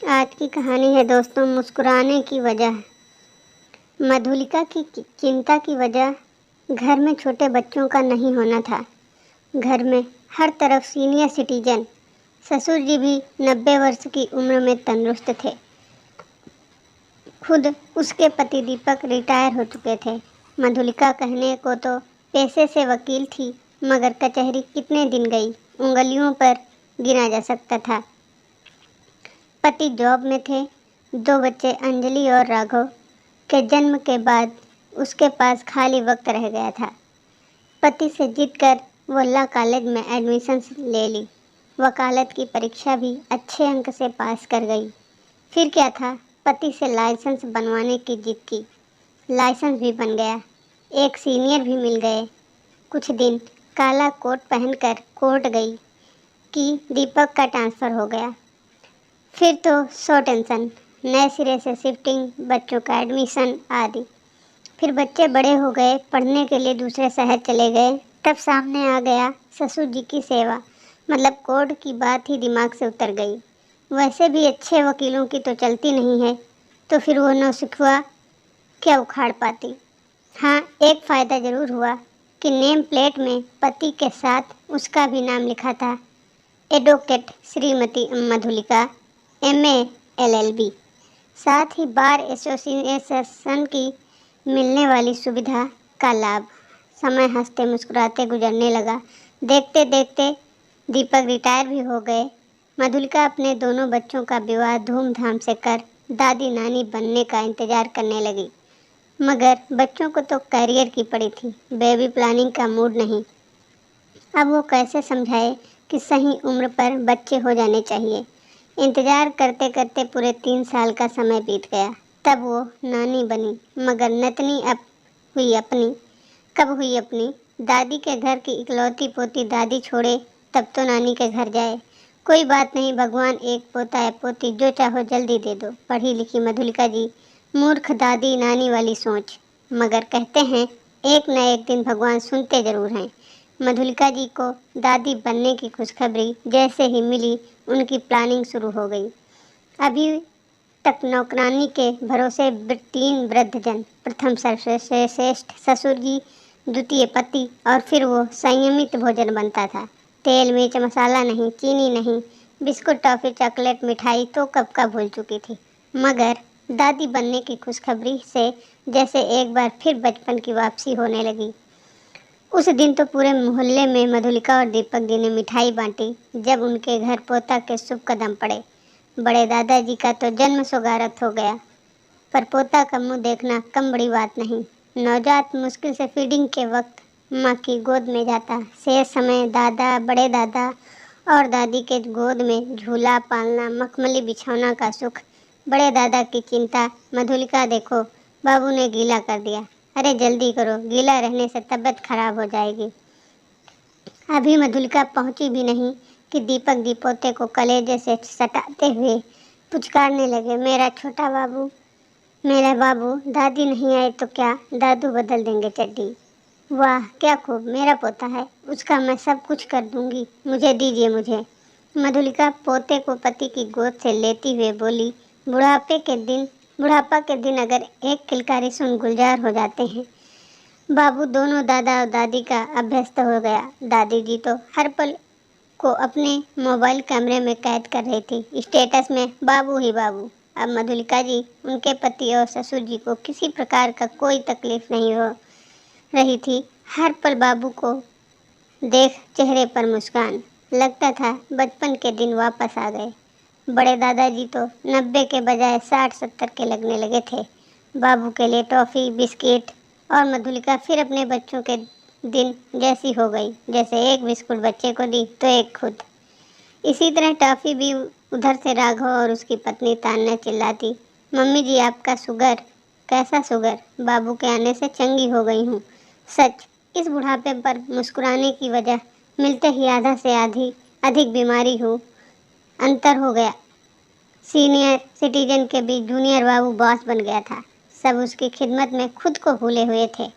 आज की कहानी है दोस्तों, मुस्कुराने की वजह। मधुलिका की चिंता की वजह घर में छोटे बच्चों का नहीं होना था। घर में हर तरफ सीनियर सिटीजन, ससुर जी भी 90 वर्ष की उम्र में तंदुरुस्त थे। खुद उसके पति दीपक रिटायर हो चुके थे। मधुलिका कहने को तो पेशे से वकील थी, मगर कचहरी कितने दिन गई, उंगलियों पर गिना जा सकता था। पति जॉब में थे। 2 बच्चे अंजलि और राघव के जन्म के बाद उसके पास खाली वक्त रह गया था। पति से जिद कर वो लॉ कॉलेज में एडमिशन ले ली। वकालत की परीक्षा भी अच्छे अंक से पास कर गई। फिर क्या था, पति से लाइसेंस बनवाने की जिद की। लाइसेंस भी बन गया। एक सीनियर भी मिल गए। कुछ दिन काला कोट पहनकर कोर्ट गई कि दीपक का ट्रांसफ़र हो गया। फिर तो सौ टेंशन, नए सिरे से शिफ्टिंग, बच्चों का एडमिशन आदि। फिर बच्चे बड़े हो गए, पढ़ने के लिए दूसरे शहर चले गए। तब सामने आ गया ससुर जी की सेवा। मतलब कोर्ट की बात ही दिमाग से उतर गई। वैसे भी अच्छे वकीलों की तो चलती नहीं है, तो फिर वो नौसिखुआ क्या उखाड़ पाती। हाँ, एक फ़ायदा ज़रूर हुआ कि नेम प्लेट में पति के साथ उसका भी नाम लिखा था, advocate Shrimati Madhulika, MA LLB। साथ ही बार एसोसिएशन की मिलने वाली सुविधा का लाभ। समय हंसते मुस्कुराते गुजरने लगा। देखते देखते दीपक रिटायर भी हो गए। मधुलिका अपने दोनों बच्चों का विवाह धूमधाम से कर दादी नानी बनने का इंतजार करने लगी। मगर बच्चों को तो करियर की पड़ी थी, बेबी प्लानिंग का मूड नहीं। अब वो कैसे समझाए कि सही उम्र पर बच्चे हो जाने चाहिए। इंतज़ार करते करते पूरे 3 साल का समय बीत गया। तब वो नानी बनी, मगर नतनी अब हुई अपनी। कब हुई अपनी? दादी के घर की इकलौती पोती दादी छोड़े तब तो नानी के घर जाए। कोई बात नहीं, भगवान एक पोता है पोती, जो चाहो जल्दी दे दो। पढ़ी लिखी मधुलिका जी, मूर्ख दादी नानी वाली सोच। मगर कहते हैं एक न एक दिन भगवान सुनते ज़रूर हैं। मधुलिका जी को दादी बनने की खुशखबरी जैसे ही मिली, उनकी प्लानिंग शुरू हो गई। अभी तक नौकरानी के भरोसे 3 वृद्धजन, प्रथम सर्वश्रेष्ठ ससुर जी, द्वितीय पति, और फिर वो संयमित भोजन बनता था। तेल मिर्च मसाला नहीं, चीनी नहीं, बिस्कुट टॉफ़ी चॉकलेट मिठाई तो कब का भूल चुकी थी। मगर दादी बनने की खुशखबरी से जैसे एक बार फिर बचपन की वापसी होने लगी। उस दिन तो पूरे मोहल्ले में मधुलिका और दीपक जी ने मिठाई बांटी जब उनके घर पोता के शुभ कदम पड़े। बड़े दादाजी का तो जन्म सौगात हो गया, पर पोता का मुंह देखना कम बड़ी बात नहीं। नवजात मुश्किल से फीडिंग के वक्त माँ की गोद में जाता। शेष समय दादा, बड़े दादा और दादी के गोद में झूला पालना, मखमली बिछौना का सुख। बड़े दादा की चिंता, मधुलिका देखो बाबू ने गीला कर दिया, अरे जल्दी करो, गीला रहने से तबीयत खराब हो जाएगी। अभी मधुलिका पहुंची भी नहीं कि दीपक जी पोते को कलेजे से सटाते हुए पुचकारने लगे, मेरा छोटा बाबू, मेरा बाबू। दादी नहीं आए तो क्या, दादू बदल देंगे चड्डी। वाह क्या खूब, मेरा पोता है, उसका मैं सब कुछ कर दूंगी, मुझे दीजिए मुझे। मधुलिका पोते को पति की गोद से लेती हुए बोली, बुढ़ापा के दिन अगर एक किलकारी सुन गुलजार हो जाते हैं। बाबू दोनों दादा और दादी का अभ्यस्त हो गया। दादी जी तो हर पल को अपने मोबाइल कैमरे में कैद कर रही थी, स्टेटस में बाबू ही बाबू। अब मधुलिका जी, उनके पति और ससुर जी को किसी प्रकार का कोई तकलीफ नहीं हो रही थी। हर पल बाबू को देख चेहरे पर मुस्कान, लगता था बचपन के दिन वापस आ गए। बड़े दादाजी तो 90 के बजाय 60-70 के लगने लगे थे। बाबू के लिए टॉफ़ी, बिस्किट, और मधुलिका फिर अपने बच्चों के दिन जैसी हो गई, जैसे एक बिस्कुट बच्चे को दी तो एक खुद। इसी तरह टॉफ़ी भी उधर से राघव और उसकी पत्नी तान्या चिल्लाती, मम्मी जी आपका शुगर। कैसा शुगर? बाबू के आने से चंगी हो गई हूँ। सच, इस बुढ़ापे पर मुस्कुराने की वजह मिलते ही आधा से आधी अधिक बीमारी हो अंतर हो गया। सीनियर सिटीजन के बीच जूनियर बाबू बॉस बन गया था। सब उसकी खिदमत में खुद को भूले हुए थे।